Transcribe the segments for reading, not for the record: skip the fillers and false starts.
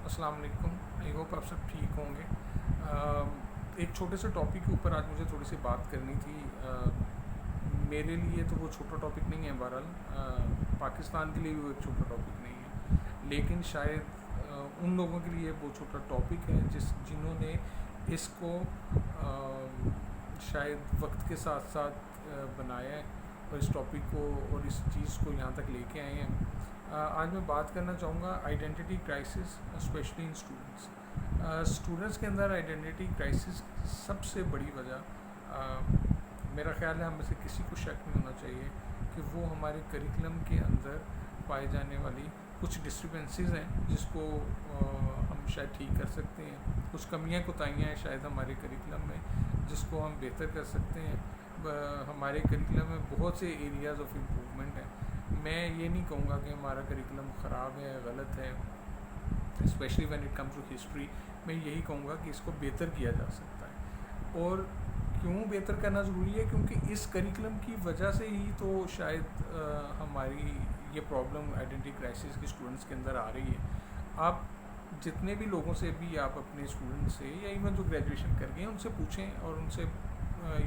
अस्सलाम वालेकुम। I hope आप सब ठीक होंगे। एक छोटे से टॉपिक के ऊपर आज मुझे थोड़ी सी बात करनी थी। मेरे लिए तो वो छोटा टॉपिक नहीं है, बहरहाल पाकिस्तान के लिए भी वो एक छोटा टॉपिक नहीं है, लेकिन शायद उन लोगों के लिए वो छोटा टॉपिक है जिन्होंने इसको शायद वक्त के साथ साथ बनाया है और इस टॉपिक को और इस चीज़ को यहाँ तक लेके आए हैं। आज मैं बात करना चाहूँगा identity crisis, specially in students के अंदर आइडेंटिटी क्राइसिस सबसे बड़ी वजह मेरा ख्याल है हम में से किसी को शक नहीं होना चाहिए कि वो हमारे करिकुलम के अंदर पाए जाने वाली कुछ डिस्क्रिपेंसीज़ हैं जिसको हम शायद ठीक कर सकते हैं। कुछ कमियां कोताहियाँ हैं शायद हमारे करिकुलम में जिसको हम बेहतर कर सकते हैं। हमारे करिकुलम में बहुत से एरियाज़ ऑफ इम्प्रूवमेंट हैं। मैं ये नहीं कहूँगा कि हमारा करिकुलम ख़राब है, गलत है, specially when it comes to history. मैं यही कहूँगा कि इसको बेहतर किया जा सकता है। और क्यों बेहतर करना ज़रूरी है? क्योंकि इस करिकुलम की वजह से ही तो शायद हमारी ये प्रॉब्लम आइडेंटिटी क्राइसिस के स्टूडेंट्स के अंदर आ रही है। आप जितने भी लोगों से भी आप अपने स्टूडेंट से या इवन जो ग्रेजुएशन कर गए हैं उनसे पूछें और उनसे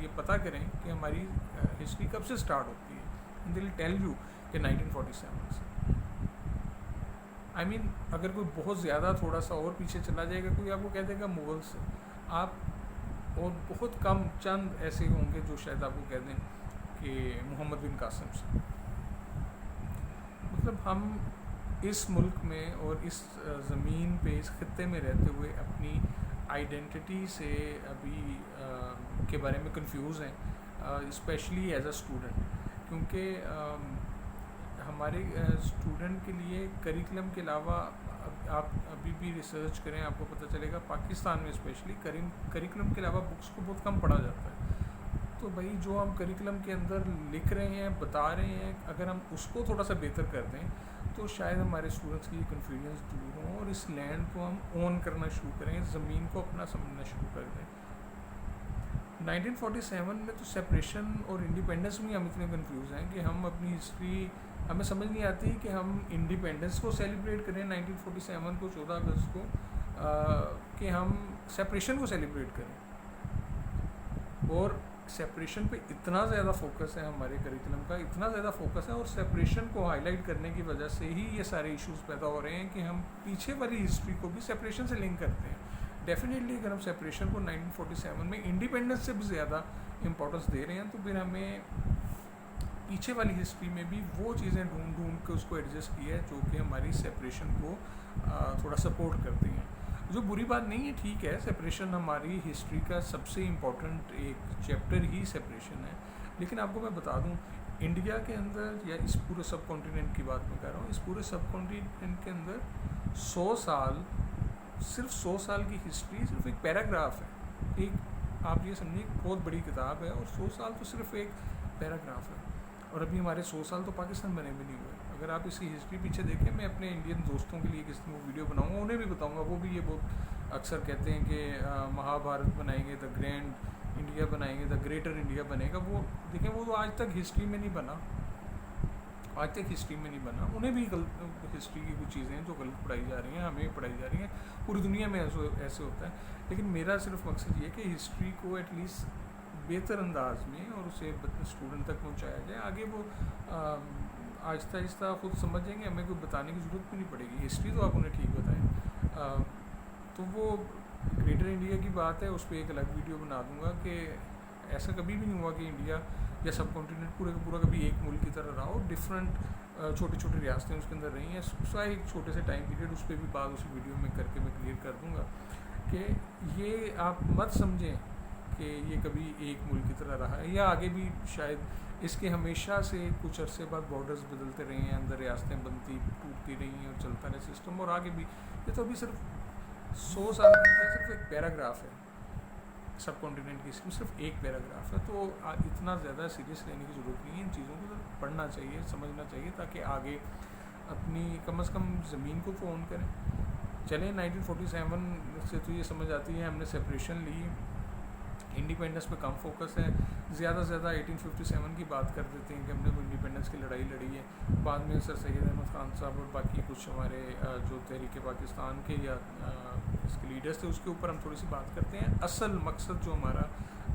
ये पता करें कि हमारी हिस्ट्री कब से स्टार्ट होती है। And they will tell you कि 1947 से। आई मीन अगर कोई बहुत ज़्यादा थोड़ा सा और पीछे चला जाएगा, कोई आपको कह देगा मुग़ल से। आप और बहुत कम चंद ऐसे होंगे जो शायद आपको कह दें कि मोहम्मद बिन कासिम से। मतलब हम इस मुल्क में और इस ज़मीन पे, इस ख़त्ते में रहते हुए अपनी आइडेंटिटी से अभी के बारे में कंफ्यूज हैं, स्पेशली एज अ स्टूडेंट। क्योंकि हमारे स्टूडेंट के लिए करिकुलम के अलावा आप अभी भी रिसर्च करें, आपको पता चलेगा पाकिस्तान में स्पेशली करिकुलम के अलावा बुक्स को बहुत कम पढ़ा जाता है। तो भाई जो हम करिकुलम के अंदर लिख रहे हैं, बता रहे हैं, अगर हम उसको थोड़ा सा बेहतर कर दें तो शायद हमारे स्टूडेंट्स की कन्फ्यूजन्स दूर हों और इस लैंड को हम ओन करना शुरू करें, ज़मीन को अपना समझना शुरू कर दें। 1947 में तो सेपरेशन और इंडिपेंडेंस में हम इतने कंफ्यूज हैं कि हम अपनी हिस्ट्री, हमें समझ नहीं आती कि हम इंडिपेंडेंस को सेलिब्रेट करें 1947 को, 14 अगस्त को, कि हम सेपरेशन को सेलिब्रेट करें। और सेपरेशन पे इतना ज़्यादा फोकस है हमारे करिकुलम का, इतना ज़्यादा फोकस है, और सेपरेशन को हाईलाइट करने की वजह से ही ये सारे इश्यूज़ पैदा हो रहे हैं कि हम पीछे वाली हिस्ट्री को भी सेपरेशन से लिंक करते हैं। डेफिनेटली अगर हम सेपरेशन को 1947 में इंडिपेंडेंस से भी ज़्यादा इम्पोर्टेंस दे रहे हैं तो फिर हमें पीछे वाली हिस्ट्री में भी वो चीज़ें ढूंढ के उसको एडजस्ट किया है जो कि हमारी सेपरेशन को थोड़ा सपोर्ट करती हैं। जो बुरी बात नहीं है, ठीक है, सेपरेशन हमारी हिस्ट्री का सबसे इम्पोर्टेंट एक चैप्टर ही सेपरेशन है। लेकिन आपको मैं बता दूं, इंडिया के अंदर या इस पूरे सब कॉन्टिनेंट की बात मैं कर रहा हूँ, इस पूरे सब कॉन्टिनेंट के अंदर 100 साल, सिर्फ 100 साल की हिस्ट्री सिर्फ एक पैराग्राफ है। एक आप ये समझिए बहुत बड़ी किताब है और 100 साल तो सिर्फ एक पैराग्राफ है। और अभी हमारे 100 साल तो पाकिस्तान बने भी नहीं हुए। अगर आप इसकी हिस्ट्री पीछे देखें, मैं अपने इंडियन दोस्तों के लिए किसी को वीडियो बनाऊंगा, उन्हें भी बताऊंगा, वो भी ये बहुत अक्सर कहते हैं कि महाभारत बनाएंगे, द ग्रैंड इंडिया बनाएंगे, द ग्रेटर इंडिया बनेगा। वो देखें, वो तो आज तक हिस्ट्री में नहीं बना, आज तक हिस्ट्री में नहीं बना। उन्हें भी हिस्ट्री की कुछ चीज़ें हैं जो गलत पढ़ाई जा रही हैं, हमें पढ़ाई जा रही हैं, पूरी दुनिया में ऐसे होता है। लेकिन मेरा सिर्फ मकसद ये है कि हिस्ट्री को एटलीस्ट बेहतर अंदाज में और उसे स्टूडेंट तक पहुंचाया जाए। आगे वो आहिस्ता आहिस्ता खुद समझ जाएंगे, हमें कोई बताने की ज़रूरत भी नहीं पड़ेगी। हिस्ट्री तो आप उन्हें ठीक बताएं। तो वो ग्रेटर इंडिया की बात है, उस पर एक अलग वीडियो बना दूंगा कि ऐसा कभी भी नहीं हुआ कि इंडिया या सब कॉन्टिनेंट पूरे का पूरा कभी एक मुल्क की तरह रहा हो। डिफरेंट छोटी छोटी रियासतें उसके अंदर रही हैं। उसका एक छोटे से टाइम पीरियड, उस पर भी बात उसी वीडियो में करके मैं क्लियर कर दूँगा कि ये आप मत समझें कि ये कभी एक मुल्क की तरह रहा है, या आगे भी शायद इसके हमेशा से कुछ अरसे बाद बॉर्डर्स बदलते रहे हैं, अंदर रियासतें बनती टूटती रही हैं और चलता रहे सिस्टम, और आगे भी। ये तो अभी सिर्फ 100 साल के अंदर सिर्फ एक पैराग्राफ है, सब कॉन्टिनेंट की हिस्ट्री सिर्फ एक पैराग्राफ है। तो इतना ज़्यादा सीरियस लेने की ज़रूरत नहीं है। इन चीज़ों को तो पढ़ना चाहिए, समझना चाहिए, ताकि आगे अपनी कम से कम ज़मीन को तो ओन करें। चलें, 1947 से तो ये समझ आती है हमने सेपरेशन ली, इंडिपेंडेंस पे कम फोकस है, ज़्यादा से ज़्यादा 1857 की बात कर देते हैं कि हमने वो इंडिपेंडेंस की लड़ाई लड़ी है। बाद में सर सैयद अहमद ख़ान साहब और बाकी कुछ हमारे जो तहरीक पाकिस्तान के या इसके लीडर्स थे उसके ऊपर हम थोड़ी सी बात करते हैं। असल मकसद जो हमारा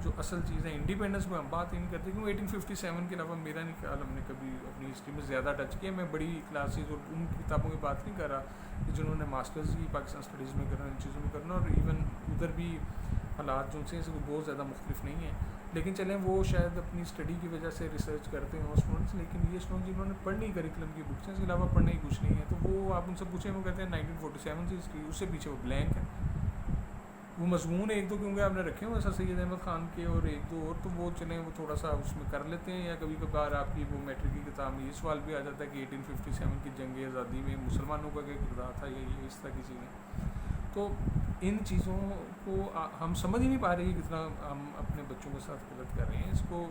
जो असल चीज़ है इंडिपेंडेंस में हम बात ही नहीं करते, क्योंकि 1857 के अलावा मेरा नहीं ख्याल हमने कभी अपनी हिस्ट्री में ज़्यादा टच किया। मैं बड़ी क्लासेज और उन किताबों की बात नहीं कर रहा कि जिन्होंने मास्टर्स की पाकिस्तान स्टडीज़ में करना, इन चीज़ों में करना, और इवन उधर भी हालात जो उनसे बहुत ज़्यादा मुख्तलिफ नहीं है। लेकिन चलें वो शायद अपनी स्टडी की वजह से रिसर्च करते हैं स्टूडेंट्स, लेकिन ये स्टूडेंट जिन्होंने पढ़नी करिकुलम की बुक्स हैं इसके अलावा पढ़ने ही कुछ नहीं है, तो वो आप उनसे पूछें वो कहते हैं 1947 से इसकी उससे पीछे वो ब्लैंक है। वो मजमून एक दो क्योंकि आपने रखे हुए सर सैयद अहमद ख़ान के और एक दो और, तो वो चलें वो थोड़ा सा उसमें कर लेते हैं। या कभी कभार आपकी वो मैट्रिक की किताब में ये सवाल भी आ जाता है कि 1857 की जंग आज़ादी में मुसलमानों का क्या किरदार था, या ये इस तरह की चीज़ें। तो इन चीज़ों को हम समझ ही नहीं पा रहे कि कितना हम अपने बच्चों के साथ गलत कर रहे हैं। इसको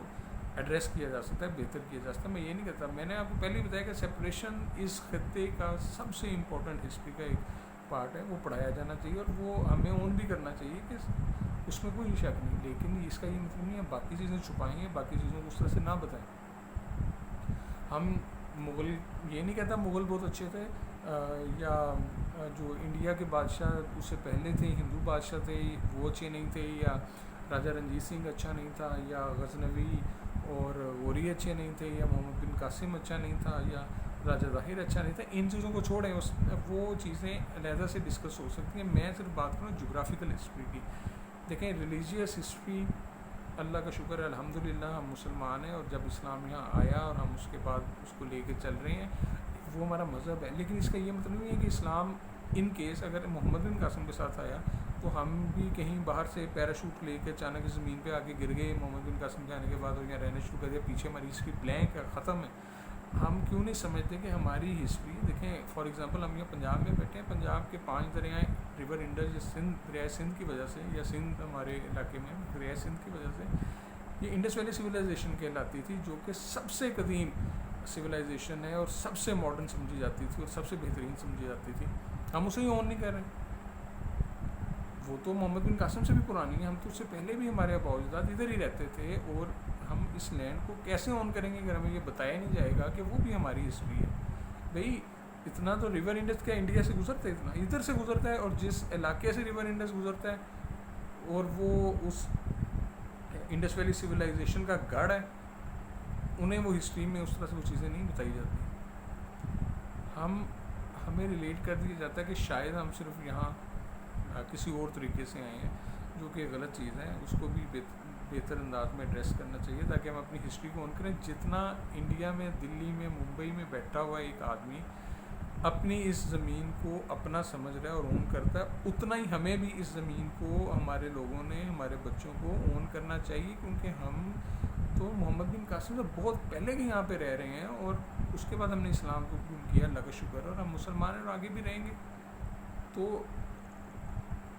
एड्रेस किया जा सकता है, बेहतर किया जा सकता है। मैं ये नहीं कहता, मैंने आपको पहले ही बताया कि सेपरेशन इस खत्ते का सबसे इम्पोर्टेंट हिस्ट्री का एक पार्ट है, वो पढ़ाया जाना चाहिए और वो हमें ओन भी करना चाहिए कि उसमें कोई शक नहीं। लेकिन इसका ये मतलब नहीं है बाकी चीज़ें छुपाएंगे, बाकी चीज़ों को उस तरह से ना बताएं। हम मुग़ल, ये नहीं कहता मुग़ल बहुत अच्छे थे या जो इंडिया के बादशाह उससे पहले थे हिंदू बादशाह थे वो अच्छे नहीं थे, या राजा रंजीत सिंह अच्छा नहीं था, या गजनवी और गोरी अच्छे नहीं थे, या मोहम्मद बिन कासिम अच्छा नहीं था, या राजा ज़ाहिर अच्छा नहीं था। इन चीज़ों को छोड़ें, वो चीज़ें अलहदा से डिस्कस हो सकती हैं। मैं सिर्फ बात करूँ जोग्राफिकल हिस्ट्री की। देखें रिलीजियस हिस्ट्री, अल्लाह का शुक्र है अल्हम्दुलिल्लाह हम मुसलमान हैं, और जब इस्लाम यहाँ आया और हम उसके बाद उसको लेके चल रहे हैं, वो हमारा मज़हब है। लेकिन इसका ये मतलब नहीं है कि इस्लाम इन केस अगर मोहम्मद बिन कासिम के साथ आया तो हम भी कहीं बाहर से पैराशूट लेके अचानक ज़मीन पे आके गिर गए मोहम्मद बिन कासिम के आने के बाद और यहाँ रहना शुरू कर दिया, पीछे हमारी हिस्ट्री ब्लैंक है, ख़त्म है। हम क्यों नहीं समझते कि हमारी हिस्ट्री, देखें फॉर एग्जांपल हम यहाँ पंजाब में बैठे हैं, पंजाब के 5 दरियाएँ रिवर इंडस, सिंध दरिया सिंध की वजह से, या सिंध हमारे इलाके में दरिया सिंध की वजह से ये इंडस वैली सिविलाइजेशन कहलाती थी, जो कि सबसे कदीम सिविलाइजेशन है और सबसे मॉडर्न समझी जाती थी और सबसे बेहतरीन समझी जाती थी। हम उसे ही ऑन नहीं कर रहे। वो तो मोहम्मद बिन कासिम से भी पुरानी है, हम तो उससे पहले भी हमारे अबाउजाद इधर ही रहते थे, और हम इस लैंड को कैसे ऑन करेंगे अगर हमें ये बताया नहीं जाएगा कि वो भी हमारी हिस्ट्री है। भाई इतना तो रिवर इंडस क्या इंडिया से गुजरता है, इतना इधर से गुजरता है, और जिस इलाके से रिवर इंडस गुजरता है और वो उस इंडस वैली सिविलाइजेशन का गढ़ है, उन्हें वो हिस्ट्री में उस तरह से वो चीज़ें नहीं बताई जाती। हमें रिलेट कर दिया जाता है कि शायद हम सिर्फ यहाँ किसी और तरीके से आए हैं, जो कि गलत चीज़ है। उसको भी बेहतर अंदाज में एड्रेस करना चाहिए ताकि हम अपनी हिस्ट्री को ऑन करें। जितना इंडिया में, दिल्ली में, मुंबई में बैठा हुआ एक आदमी अपनी इस ज़मीन को अपना समझ रहा है और ओन करता है, उतना ही हमें भी इस ज़मीन को हमारे लोगों ने, हमारे बच्चों को ओन करना चाहिए, क्योंकि हम तो मोहम्मद बिन कासिम से बहुत पहले के यहाँ पे रह रहे हैं और उसके बाद हमने इस्लाम को कबूल किया, अल्लाह का शुक्र है, और हम मुसलमान हैं और आगे भी रहेंगे। तो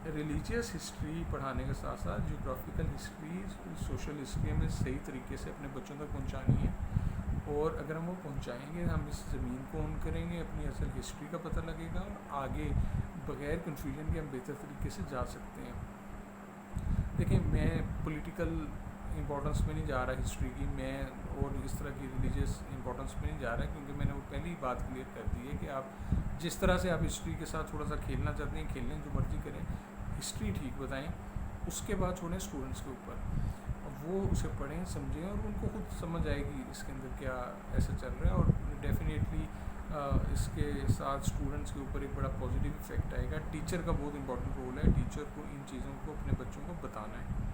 रिलीजियस हिस्ट्री पढ़ाने के साथ साथ जोग्राफिकल हिस्ट्री, सोशल हिस्ट्री हमें सही तरीके से अपने बच्चों तक पहुँचानी है, और अगर हम वो पहुँचाएँगे, हम इस ज़मीन को ऑन करेंगे, अपनी असल हिस्ट्री का पता लगेगा और आगे बग़ैर कन्फ्यूजन के हम बेहतर तरीके से जा सकते हैं। देखिए मैं पॉलिटिकल इंपॉर्टेंस में नहीं जा रहा हिस्ट्री की, मैं और इस तरह की रिलीजियस इंपॉर्टेंस में नहीं जा रहा है, क्योंकि मैंने वो पहले ही बात क्लियर कर दी है कि आप जिस तरह से आप हिस्ट्री के साथ थोड़ा सा खेलना चाहते हैं खेलें, जो मर्ज़ी करें, हिस्ट्री ठीक बताएं, उसके बाद छोड़ें स्टूडेंट्स के ऊपर, वो उसे पढ़ें, समझें और उनको खुद समझ आएगी इसके अंदर क्या ऐसा चल रहा है, और डेफिनेटली इसके साथ स्टूडेंट्स के ऊपर एक बड़ा पॉजिटिव इफेक्ट आएगा। टीचर का बहुत इंपॉर्टेंट रोल है, टीचर को इन चीज़ों को अपने बच्चों को बताना है।